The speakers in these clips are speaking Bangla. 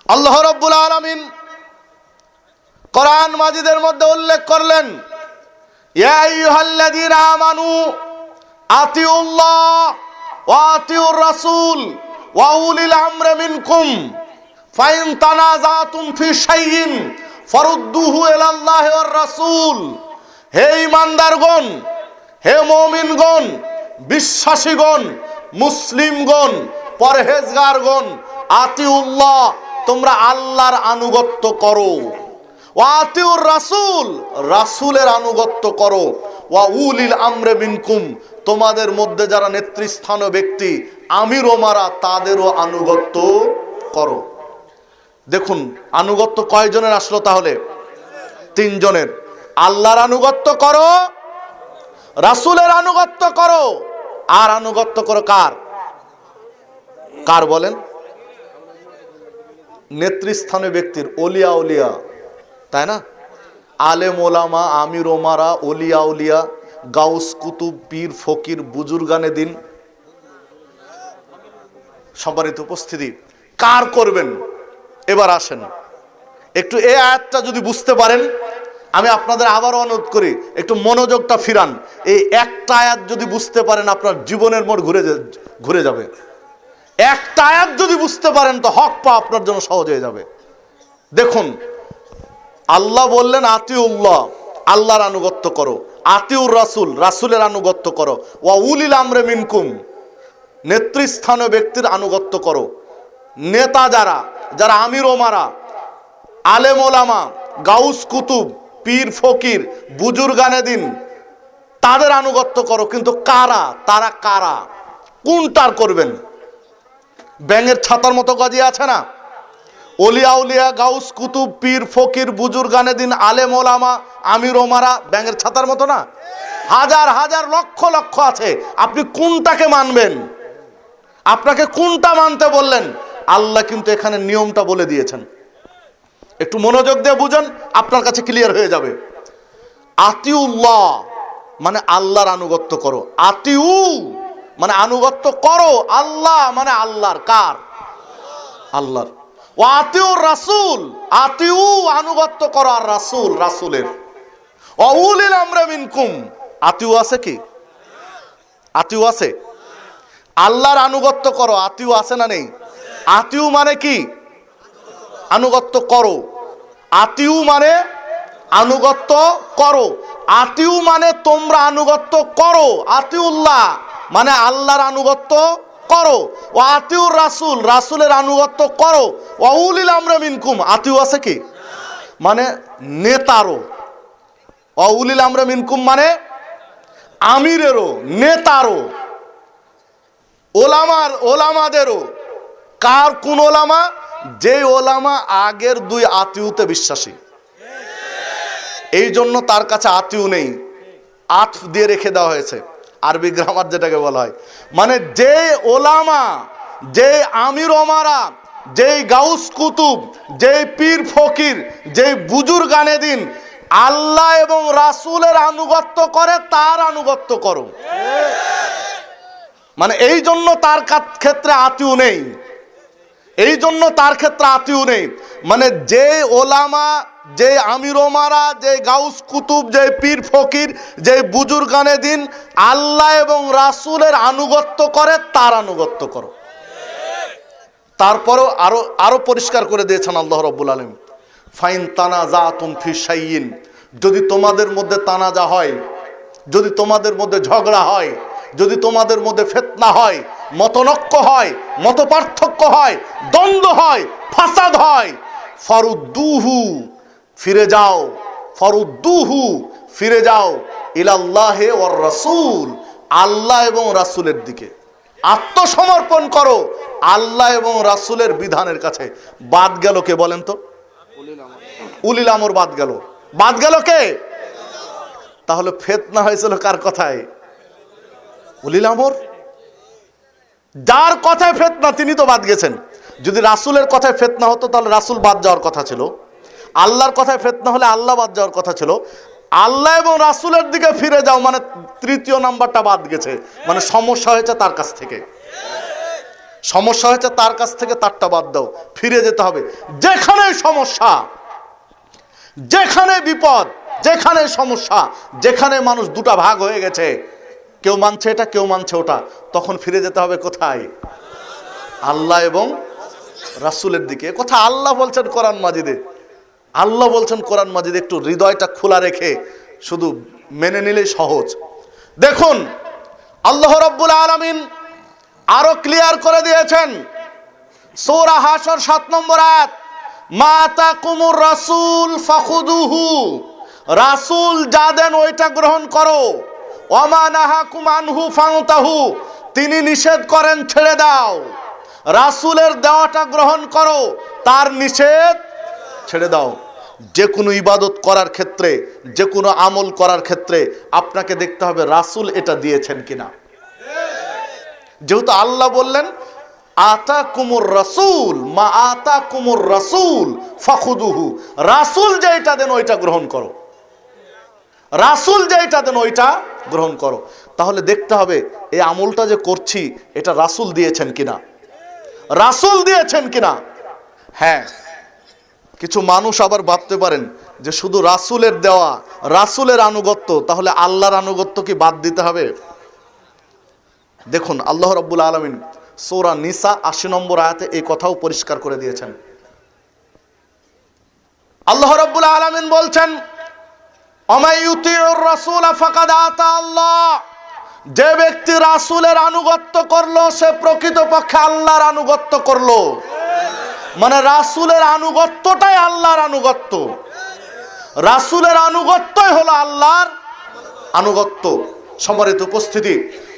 আল্লাহ রাব্বুল আলামিন কোরআন মাজিদের মধ্যে উল্লেখ করলেন, ইয়া আইয়ুহাল্লাযীনা আমানু আতিউল্লাহ ওয়া আতিউর রাসূল ওয়া উলিল আমরি মিনকুম ফাইন তানাযাতুম ফি শাইইন ফারুদ্দুহু ইলাল্লাহি ওয়ার রাসূল। হে ঈমানদারগণ, হে মুমিনগণ, বিশ্বাসীগণ, মুসলিমগণ, পরহেজগারগণ, আতিউল্লাহ, তোমরা আল্লাহর আনুগত্য করো, ওয়া আতিউর রাসূল, রাসূলের আনুগত্য করো, ওয়া উলিল আমরি মিনকুম, তোমাদের মধ্যে যারা নেতৃস্থানীয় ব্যক্তি আমির ওমারা তাদেরও আনুগত্য করো। দেখুন আনুগত্য কয়জনের আসলো তাহলে? তিনজনের। আল্লাহর আনুগত্য করো, রাসূলের আনুগত্য করো, আর আনুগত্য করো কার? কার বলেন? নেতৃস্থানীয় ব্যক্তির, ওলিয়া উলিয়া, তাই না? আলেম ওলামা, আমির ওমারা, ওলিয়া উলিয়া, গাউস কুতুব, পীর ফকির, বুজুর্গানে দিন। সম্মানিত উপস্থিতি, কার করবেন? এবার আসেন একটু এই আয়াতটা যদি বুঝতে পারেন, আমি আপনাদের আবারও অনুরোধ করি একটু মনোযোগটা ফিরান। এই একটা আয়াত যদি বুঝতে পারেন আপনার জীবনের মোড় ঘুরে যাবে। একটা আয়াত যদি বুঝতে পারেন তো হক পা আপনার জন্য সহজ হয়ে যাবে। দেখুন আল্লাহ বললেন আতিউল্লাহ, আল্লাহর আনুগত্য করো, আতিউর রাসূল, রাসূলের আনুগত্য করো, ওয়া উলিল আমরি মিনকুম, নেতৃস্থানীয় ব্যক্তির আনুগত্য করো। নেতা যারা, যারা আমির ওমারা, আলেম ওলামা, গাউস কুতুব, পীর ফকির, বুজুর্গানে দিন, তাদের আনুগত্য করো। কিন্তু কারা? তারা কারা? কোনটার করবেন? ব্যাঙের ছাতার মতো গজিয়ে আছে না? ওলিয়া উলিয়া, গাউস কুতুব, পীর ফকির, বুজুর্গানে দিন, আলেম ওলামা, আমির ওমারা ব্যাঙের ছাতার মতো না? হাজার হাজার লক্ষ লক্ষ আছে। আপনি কোনটাকে মানবেন? আপনাকে কোনটা মানতে বললেন? আল্লাহ কিন্তু এখানে নিয়মটা বলে দিয়েছেন। একটু মনোযোগ দিয়ে বুঝেন, আপনার কাছে ক্লিয়ার হয়ে যাবে। আতিউল্লাহ মানে আল্লাহর আনুগত্য করো, আতিউ মানে আনুগত্য করো, আল্লাহ মানে আল্লাহর। কার? আল্লাহর। ও আতিউর রাসূল, আতিউ আনুগত্য করো আর রাসূল, রাসূলের। ও উলিল আমরি মিনকুম, আতিউ আছে কি? আতিউ আছে। আল্লাহর আনুগত্য করো, আতিউ আছে না নেই? আতিউ মানে কি? আনুগত্য করো। আতিউ মানে আনুগত্য করো। আতিউ মানে তোমরা আনুগত্য করো। আতিউল্লাহ মানে আল্লাহর আনুগত্য করো। ও আতিউর রাসূল, রাসূলের আনুগত্য করো। ও উলিল আমরি মিনকুম, আতিউ আছে কি? মানে নেতারও। ও উলিল আমরি মিনকুম মানে আমিরেরও, নেতারও, ওলামার, ওলামাদেরও। কার? কোন ওলামা? যে ওলামা আগের দুই আতিউতে বিশ্বাসী, এই জন্য তার কাছে আতিউ নেই, আতফ দিয়ে রেখে দেওয়া হয়েছে, আরবি গ্রামার যেটাকে বলা হয়। মানে যে ওলামা, যে আমির ওমারা, যে গাউস কুতুব, যে পীর ফকির, যে বুজুর্গানে দিন আল্লাহ এবং রাসূলের আনুগত্য করে, তার আনুগত্য করো। মানে এই জন্য তার ক্ষেত্রে আতিউ নেই, এই জন্য তার ক্ষেত্রে আতিউ নেই। মানে যে ওলামা, যে আমির ওমারা, যে গাউস কুতুব, যে পীর ফকির, যে বুজুর্গানে দিন আল্লাহ এবং রাসূলের আনুগত্য করে, তার আনুগত্য করো। তারপরেও আরো পরিষ্কার করে দিয়েছেন আল্লাহ রাব্বুল আলামিন, ফাইন তানাযাতুম ফি শাইইন, যদি তোমাদের মধ্যে তানাজা হয়, যদি তোমাদের মধ্যে ঝগড়া হয়, যদি তোমাদের মধ্যে ফিতনা হয়, মতনৈক্য হয়, মতপার্থক্য হয়, দ্বন্দ্ব হয়, ফাসাদ হয়, ফারুদ্দুহু, ফিরে যাও, ফারুদ্দুহু, ফিরে যাও, ইলাল্লাহি ওয়ার রাসূল, আল্লাহ এবং রাসূলের দিকে আত্মসমর্পণ করো, আল্লাহ এবং রাসূলের বিধানের কাছে। বাদ গেল কে বলেন তো? উলিল আমর বাদ গেল। বাদ গেল কে? তাহলে ফিতনা হয়েছিল কার কথায়? উলিল আমর। যার কথায় ফিতনা তিনি তো বাদ গেছেন। যদি রাসূলের কথায় ফিতনা হতো তাহলে রাসূল বাদ যাওয়ার কথা ছিল, আল্লাহর কথায় ফিতনা হলে আল্লাহ বাদ যাওয়ার কথা ছিল। আল্লাহ এবং রাসূলের দিকে ফিরে যাও মানে তৃতীয় নাম্বারটা বাদ গেছে, মানে সমস্যা হয়েছে তার কাছ থেকে। সমস্যা হয়েছে তার কাছ থেকে তারটা বাদ দাও, ফিরে যেতে হবে। যেখানে সমস্যা, যেখানে বিপদ, যেখানে সমস্যা, যেখানে মানুষ দুটা ভাগ হয়ে গেছে, কেউ মানছে এটা, কেউ মানছে ওটা, তখন ফিরে যেতে হবে কোথায়? আল্লাহ এবং রাসূলের দিকে। কথা আল্লাহ বলছেন কোরআন মাজিদে, আল্লাহ বলছেন কোরআন মাজিদে। একটু হৃদয়টা খোলা রেখে শুধু মেনে নিলেই সহজ। দেখুন আল্লাহ রাব্বুল আলামিন আরো ক্লিয়ার করে দিয়েছেন সূরা হাশর ৭ নম্বর আয়াত, মা তাকুমুর রাসূল ফাখুদুহু, রাসূল যা দেন ওইটা গ্রহণ করো, ওমা নাহাকুম আনহু ফান্তাহু, তিনি নিষেধ করেন ছেড়ে দাও। রাসূলের দেওয়াটা গ্রহণ করো, তার নিষেধ ছেড়ে দাও। যে কোনো ইবাদত করার ক্ষেত্রে, যে কোনো আমল করার ক্ষেত্রে আপনাকে দেখতে হবে রাসূল এটা দিয়েছেন কিনা। যেহেতু আল্লাহ বললেন আতাকুমুর রাসূল, মা আতাকুমুর রাসূল ফাখুদুহু, রাসূল যেটা দেন ওইটা গ্রহণ করো, রাসূল যেটা দেন ওইটা গ্রহণ করো। তাহলে দেখতে হবে এই আমলটা যে করছি এটা রাসূল দিয়েছেন কিনা, রাসূল দিয়েছেন কিনা। হ্যাঁ, কিছু মানুষ আবার ভাবতে পারেন যে শুধু রাসূলের দেওয়া, রাসূলের আনুগত্য, তাহলে আল্লাহর আনুগত্য কি বাদ দিতে হবে? দেখুন আল্লাহ রাব্বুল আলামিন সূরা নিসা ৮০ নম্বর আয়াতে এই কথাও পরিষ্কার করে দিয়েছেন। আল্লাহ রাব্বুল আলামিন বলছেন ওমা ইউতিউর রাসূল ফাকাদ আতা আল্লাহ, যে ব্যক্তি রাসূলের আনুগত্য করলো সে প্রকৃতপক্ষে আল্লাহর আনুগত্য করলো। মানে রাসূলের আনুগত্যটাই আল্লাহর আনুগত্য, রাসূলের আনুগত্যই হলো আল্লাহর আনুগত্য। সম্মানিত উপস্থিতি,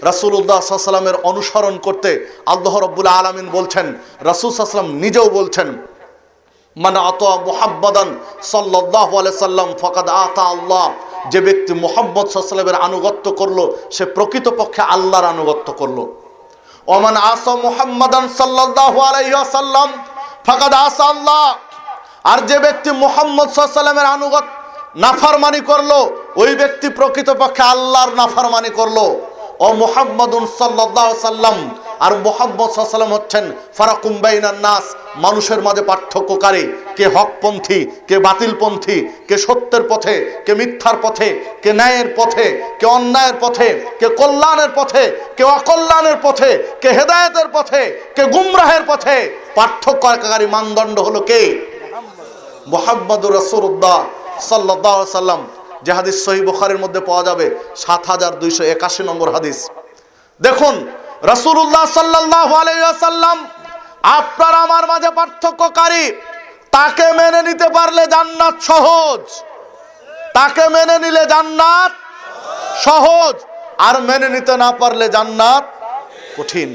রাসূলুল্লাহ সাল্লাল্লাহু আলাইহি ওয়াসাল্লামের অনুসরণ করতে আল্লাহ রাব্বুল আলামিন বলছেন, রাসূল সাল্লাল্লাহু আলাইহি ওয়াসাল্লাম নিজেও বলছেন, মান আতা মুহাম্মাদান সাল্লাল্লাহু আলাইহি ওয়াসাল্লাম ফাকাদ আতা আল্লাহ, যে ব্যক্তি মুহাম্মদ সাল্লাল্লাহু আলাইহি ওয়াসাল্লামের আনুগত্য করলো সে প্রকৃতপক্ষে আল্লাহর আনুগত্য করলো। ওমান আসা মুহাম্মাদান সাল্লাল্লাহু আলাইহি ওয়াসাল্লাম ফাকাদ আসা আল্লাহ, আর যে ব্যক্তি মুহাম্মদ সাল্লাল্লাহু আলাইহি ওয়াসাল্লামের আনুগত্য নাফরমানি করলো ওই ব্যক্তি প্রকৃতপক্ষে আল্লাহর নাফরমানি করলো। ও মুহাম্মাদুন সাল্লাল্লাহু আলাইহি ওয়াসাল্লাম, আর মুহাম্মদ সাল্লাল্লাহু আলাইহি ওয়াসাল্লাম হচ্ছেন ফারাকুম বাইনান নাস, মানুষের মাঝে পার্থক্যকারী, কে হকপন্থী, কে বাতিলপন্থী, কে সত্যের পথে, কে মিথ্যার পথে, কে ন্যায়ের পথে, কে অন্যায়ের পথে, কে কল্যাণের পথে, কে অকল্যাণের পথে, কে হেদায়েতের পথে, কে গুমরাহের পথে। পার্থক্যকারী মানদণ্ড হলো কে? মুহাম্মাদুর রাসূলুল্লাহ সাল্লাল্লাহু আলাইহি ওয়াসাল্লাম। যে হাদিস সহিহ বুখারীর মধ্যে পাওয়া যাবে ৭২৮১ নম্বর হাদিস। দেখুন রাসূলুল্লাহ সাল্লাল্লাহু আলাইহি ওয়াসাল্লাম আপনার আমার মাঝে পার্থক্যকারী, তাকে মেনে নিতে পারলে জান্নাত সহজ, তাকে মেনে নিলে জান্নাত সহজ, আর মেনে নিতে না পারলে জান্নাত কঠিন।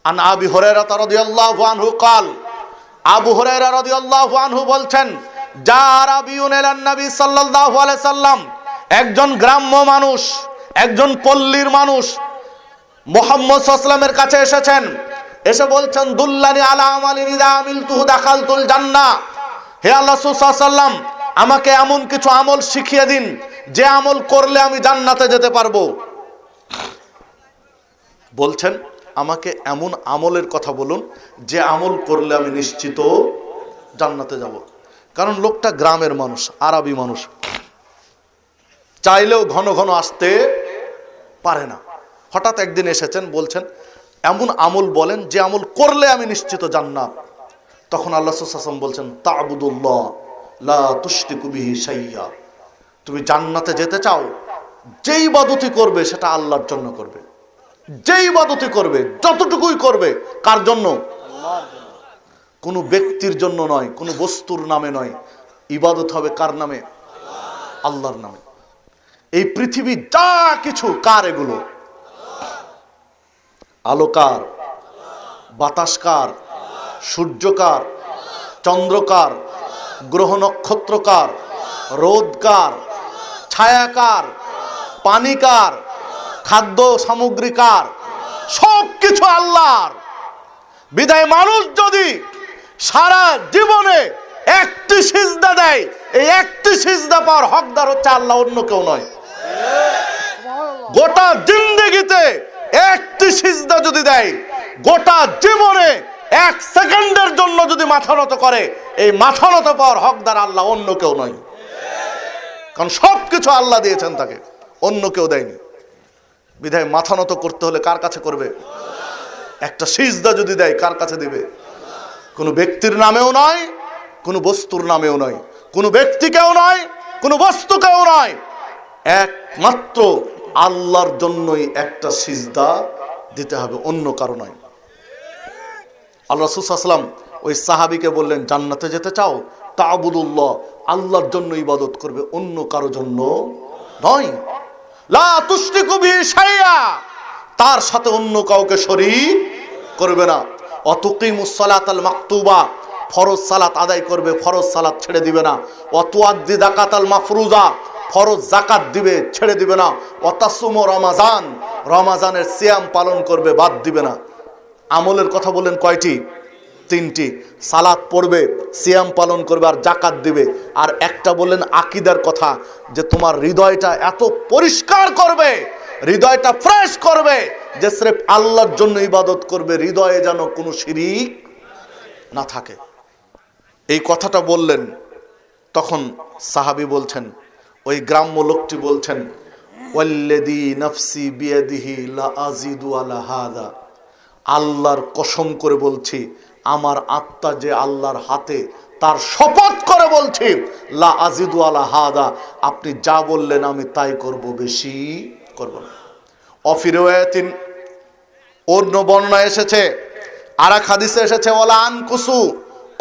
আন আবি হুরায়রা রাদিয়াল্লাহু আনহু قال, আবু হুরায়রা রাদিয়াল্লাহু আনহু বলছেন, যা আরাবিয়ুন ইলান নবী সাল্লাল্লাহু আলাইহি সাল্লাম, একজন গ্রাম্য মানুষ, একজন পল্লীর মানুষ মুহাম্মদ সাল্লাল্লাহু আলাইহি ওয়াসাল্লামের কাছে এসেছেন। এসে বলছেন, দুল্লানি আলা আমালিন ইযা আমিলতুহু দাখালতুল জান্নাহ, হে আল্লাহ রাসূল সাল্লাল্লাহু আলাইহি ওয়াসাল্লাম, আমাকে এমন কিছু আমল শিখিয়ে দিন যে আমল করলে আমি জান্নাতে যেতে পারবো। বলছেন আমাকে এমন আমলের কথা বলুন যে আমল করলে আমি নিশ্চিত জান্নাতে যাব। কারণ লোকটা গ্রামের মানুষ, আরবি মানুষ, চাইলেও ঘন ঘন আসতে পারে না। হঠাৎ একদিন এসেছেন, বলছেন এমন আমল বলেন যে আমল করলে আমি নিশ্চিত জান্নাত। তখন আল্লাহ সাল্লাল্লাহু আলাইহি ওয়াসাল্লাম বলছেন, তা'বুদুল্লাহ লা তুশরিকু বিহি শাইয়্যা, তুমি জান্নাতে যেতে চাও, যেই ইবাদতই করবে সেটা আল্লাহর জন্য করবে, যেই ইবাদতই করবে, যতটুকুই করবে, কার জন্য? আল্লাহর জন্য। কোনো ব্যক্তির জন্য নয়, কোনো বস্তুর নামে নয়, ইবাদত হবে কার নামে? আল্লাহর নামে। এই পৃথিবী যা কিছু কার? এগুলো আলোকার, বাতাসকার, সূর্যকার, চন্দ্রকার, গ্রহ নক্ষত্রকার, রোদকার, ছায়াকার, পানিকার, খাদ্য সামগ্রীকার, সব কিছু আল্লাহর। বিধায় মানুষ যদি সারা জীবনে একটি সিজদা দেয়, এই একটি সিজদা পাওয়ার হকদার হচ্ছে আল্লাহ, অন্য কেউ নয়। গোটা জিন্দেগিতে একটি সিজদা যদি দেয়, গোটা জীবনে এক সেকেন্ডের জন্য যদি মাথা নত করে, এই মাথা নত পাওয়ার হকদার আল্লাহ, অন্য কেউ নয়। কারণ সবকিছু আল্লাহ দিয়েছেন তাকে, অন্য কেউ দেয়নি। বিধায় মাথা নত করতে হলে কার কাছে করবে? একটা সিজদা যদি দেয় কার কাছে দিবে? কোনো ব্যক্তির নামেও নয়, কোনো বস্তুর নামেও নয়, কোনো ব্যক্তিকেও নয়, কোনো বস্তুকেও নয়, একমাত্র আল্লাহর জন্যই একটা সিজদা দিতে হবে, অন্য কারো নয়। আল্লাহ রাসূল সাল্লাল্লাহু আলাইহি ওয়াসাল্লাম ওই সাহাবীকে বললেন, জান্নাতে যেতে চাও? তা'বুদুল্লাহ, আল্লাহর জন্য ইবাদত করবে, অন্য কারো জন্য নয়। লা তুশরিকু বিহি শাইআ, তার সাথে অন্য কাউকে শরীক করবে না। অতুকিমুস সালাতাল মাকতুবা, ফরজ সালাত আদায় করবে, ফরজ সালাত ছেড়ে দিবে না। অতুআদ্দি যাকাতাল মাফরুজা, ফরজ যাকাত দিবে, ছেড়ে দিবে না। অতাসুমু রমাজান, রমাজানের সিয়াম পালন করবে, বাদ দিবে না। আমলের কথা বলেন কয়টি? তিনটি। সালাত পড়বে, সিয়াম পালন করবে, আর যাকাত দিবে। আর একটা বললেন আকীদার কথা, যে তোমার হৃদয়টা এত পরিষ্কার করবে, হৃদয়টা ফ্রেশ করবে, যে সির্ফ আল্লাহর জন্য ইবাদত করবে, হৃদয়ে যেন কোনো শিরিক না থাকে। এই কথাটা বললেন, তখন সাহাবী বলছেন, ওই গ্রাম্য লোকটি বলছেন, ওয়াল্লাযী নাফসি বিয়াদিহি লা আযিদু আলা হাযা, আল্লাহর কসম করে বলছি, আমার আত্মা যে আল্লাহর হাতে, তার শপথ করে বলছি, লা আযিদু আলা হাযা, আপনি যা বললেন আমি তাই করব, বেশি করব না। অফি রিওয়ায়াতিন, অন্য বর্ণনা এসেছে, আর এক হাদিসে এসেছে, ওয়ালা আনকুসু,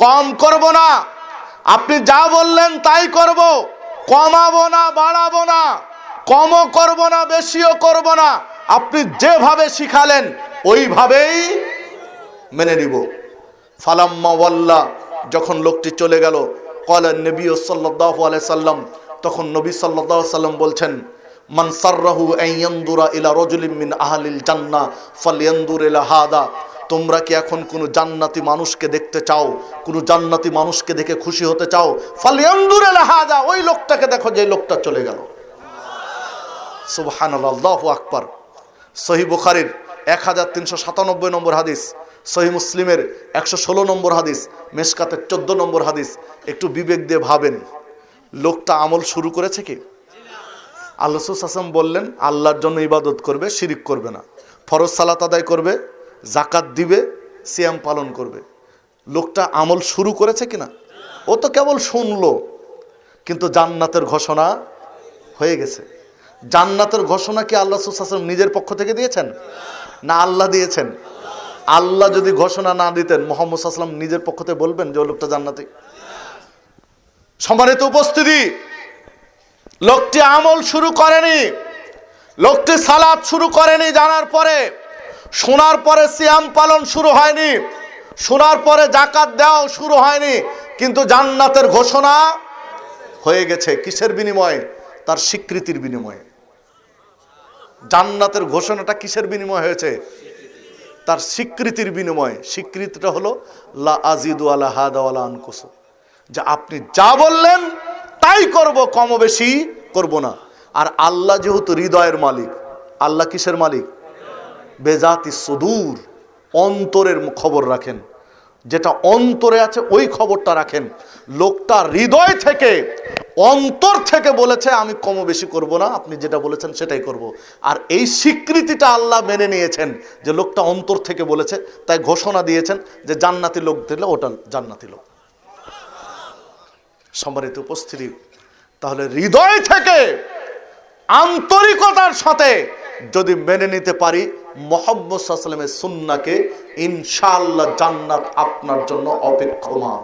কম করব না, আপনি যা বললেন তাই করব, কমাবো না, বাড়াবো না, কমও করব না, বেশিও করব না, আপনি যেভাবে শিখালেন ওইভাবেই মেনে নিব। ফালাম্মা ওয়াল্লা, যখন লোকটি চলে গেল, ক্বালা নবী সাল্লাল্লাহু আলাইহি সাল্লাম, তখন নবী সাল্লাল্লাহু আলাইহি সাল্লাম বলছেন, মান সাররাহু আন ইয়ানদুরা ইলা রাজুলিন মিন আহলিল জান্নাহ ফালইয়ানদুর ইলা হাদা, তোমরা কি এখন কোনো জান্নাতি মানুষকে দেখতে চাও, কোনো জান্নাতি মানুষকে দেখে খুশি হতে চাও? ফালইয়ানদুর ইলা হাদা, ওই লোকটাকে দেখো যে লোকটা চলে গেল। সুবহানাল্লাহ, আল্লাহু আকবার। সহিহ বুখারীর 1397 নম্বর হাদিস, সহিহ মুসলিমের 116 নম্বর হাদিস, মেশকাতের 14 নম্বর হাদিস। একটু বিবেক দিয়ে ভাবেন, লোকটা আমল শুরু করেছে কি? আল্লাহ রাসূল সাল্লাল্লাহু আলাইহি ওয়াসাল্লাম বললেন আল্লাহর জন্য ইবাদত করবে, শিরিক করবে না, ফরজ সালাত আদায় করবে, যাকাত দিবে, সিয়াম পালন করবে। লোকটা আমল শুরু করেছে কিনা? ও তো কেবল শুনলো, কিন্তু জান্নাতের ঘোষণা হয়ে গেছে। জান্নাতের ঘোষণা কি আল্লাহ রাসূল সাল্লাল্লাহু আলাইহি ওয়াসাল্লাম নিজের পক্ষ থেকে দিয়েছেন, না আল্লাহ দিয়েছেন? আল্লাহ যদি ঘোষণা না দিতেন, মুহাম্মদ সাল্লাল্লাহু আলাইহি ওয়াসাল্লাম নিজের পক্ষ থেকে বলবেন যে ওই লোকটা জান্নাতি? সম্মানিত উপস্থিতি, লোকটি আমল শুরু করেনি, লোকটি সালাত শুরু করেনি, জানার পরে, শোনার পরে সিয়াম পালন শুরু হয়নি, শোনার পরে যাকাত দেওয়া শুরু হয়নি, কিন্তু জান্নাতের ঘোষণা হয়ে গেছে। কিসের বিনিময়ে? তার স্বীকৃতির বিনিময়ে। জান্নাতের ঘোষণাটা কিসের বিনিময়ে হয়েছে? তার স্বীকৃতির বিনিময়ে। স্বীকৃতিটা হলো লা আযিদু আলা হাদা ওয়ালা আনকুসু, যে আপনি যা বললেন তাই করব, কম বেশি করব না। আর আল্লাহ যেহেতু হৃদয়ের মালিক, আল্লাহ কিসের মালিক? বেজাতি সুদূর, অন্তরের খবর রাখেন, যেটা অন্তরে আছে ওই খবরটা রাখেন। লোকটা হৃদয় থেকে, অন্তর থেকে বলেছে আমি কম বেশি করব না, আপনি যেটা বলেছেন সেটাই করব। আর এই স্বীকৃতিটা আল্লাহ মেনে নিয়েছেন যে লোকটা অন্তর থেকে বলেছে, তাই ঘোষণা দিয়েছেন যে জান্নাতি লোক দিলে ওটা জান্নাতি লোক। সম্মানিত উপস্থিতি, তাহলে হৃদয় থেকে আন্তরিকতার সাথে যদি মেনে নিতে পারি মুহাম্মদ সাল্লাল্লাহু আলাইহি ওয়াসাল্লামের সুন্নাহকে, ইনশাআল্লাহ জান্নাত আপনার জন্য অপেক্ষমান।